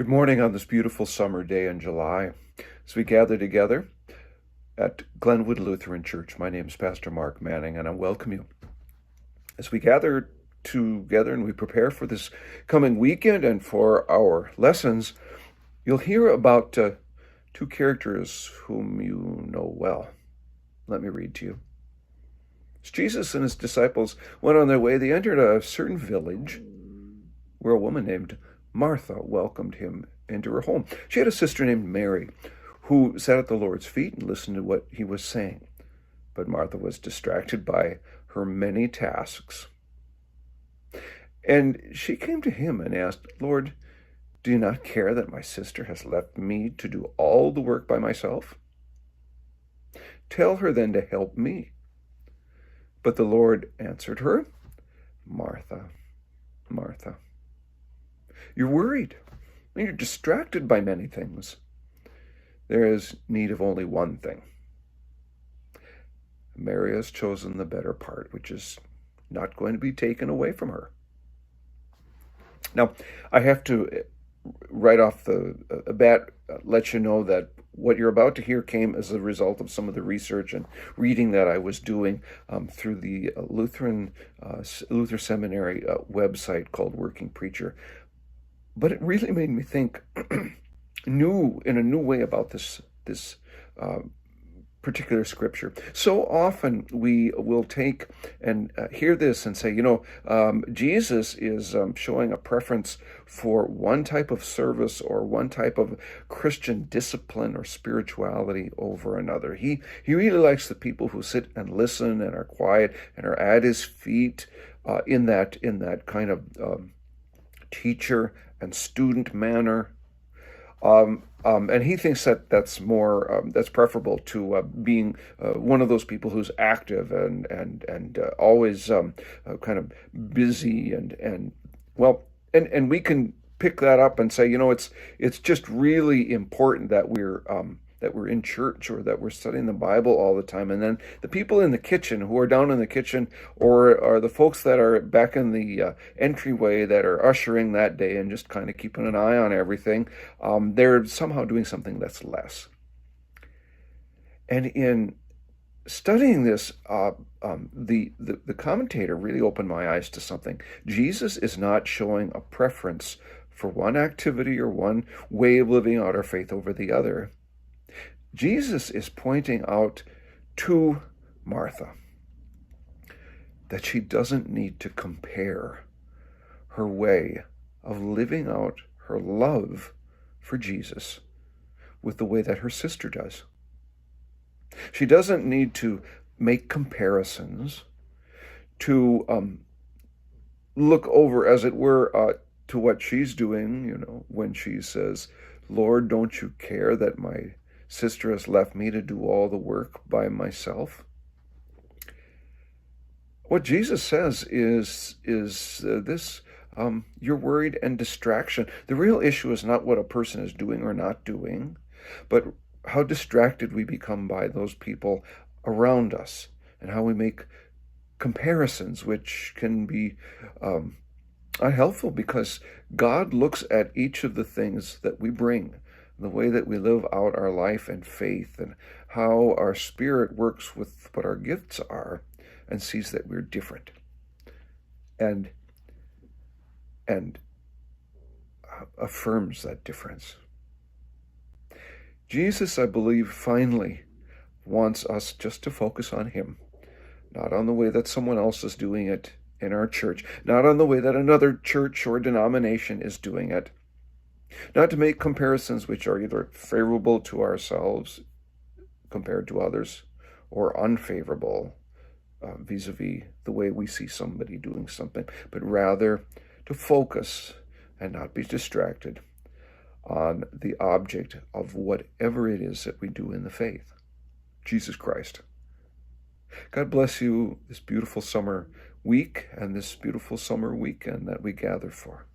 Good morning on this beautiful summer day in July as we gather together at Glenwood Lutheran Church. My name is Pastor Mark Manning, and I welcome you. As we gather together and we prepare for this coming weekend and for our lessons, you'll hear about two characters whom you know well. Let me read to you. As Jesus and his disciples went on their way, they entered a certain village where a woman named Martha welcomed him into her home. She had a sister named Mary who sat at the Lord's feet and listened to what he was saying. But Martha was distracted by her many tasks. And she came to him and asked, "Lord, do you not care that my sister has left me to do all the work by myself? Tell her then to help me." But the Lord answered her, "Martha, Martha, you're worried, and you're distracted by many things. There is need of only one thing. Mary has chosen the better part, which is not going to be taken away from her." Now, I have to, right off the bat, let you know that what you're about to hear came as a result of some of the research and reading that I was doing through the Luther Seminary website called Working Preacher. But it really made me think in a new way about this particular scripture. So often we will take and hear this and say, Jesus is showing a preference for one type of service or one type of Christian discipline or spirituality over another. He really likes the people who sit and listen and are quiet and are at his feet in that kind of teacher and student manner, and he thinks that that's preferable to being one of those people who's active and always kind of busy and we can pick that up and say, it's just really important that we're in church or that we're studying the Bible all the time. And then the people in the kitchen who are down in the kitchen or the folks that are back in the entryway that are ushering that day and just kind of keeping an eye on everything, they're somehow doing something that's less. And in studying this, the commentator really opened my eyes to something. Jesus is not showing a preference for one activity or one way of living out our faith over the other. Jesus is pointing out to Martha that she doesn't need to compare her way of living out her love for Jesus with the way that her sister does. She doesn't need to make comparisons, to look over, as it were, to what she's doing, when she says, "Lord, don't you care that my sister has left me to do all the work by myself?" What Jesus says is this: you're worried and distraction. The real issue is not what a person is doing or not doing, but how distracted we become by those people around us and how we make comparisons, which can be unhelpful, because God looks at each of the things that we bring, the way that we live out our life and faith, and how our spirit works with what our gifts are, and sees that we're different, and affirms that difference. Jesus, I believe, finally wants us just to focus on him, not on the way that someone else is doing it in our church, not on the way that another church or denomination is doing it, not to make comparisons which are either favorable to ourselves compared to others or unfavorable vis-a-vis the way we see somebody doing something, but rather to focus and not be distracted on the object of whatever it is that we do in the faith, Jesus Christ. God bless you this beautiful summer week and this beautiful summer weekend that we gather for.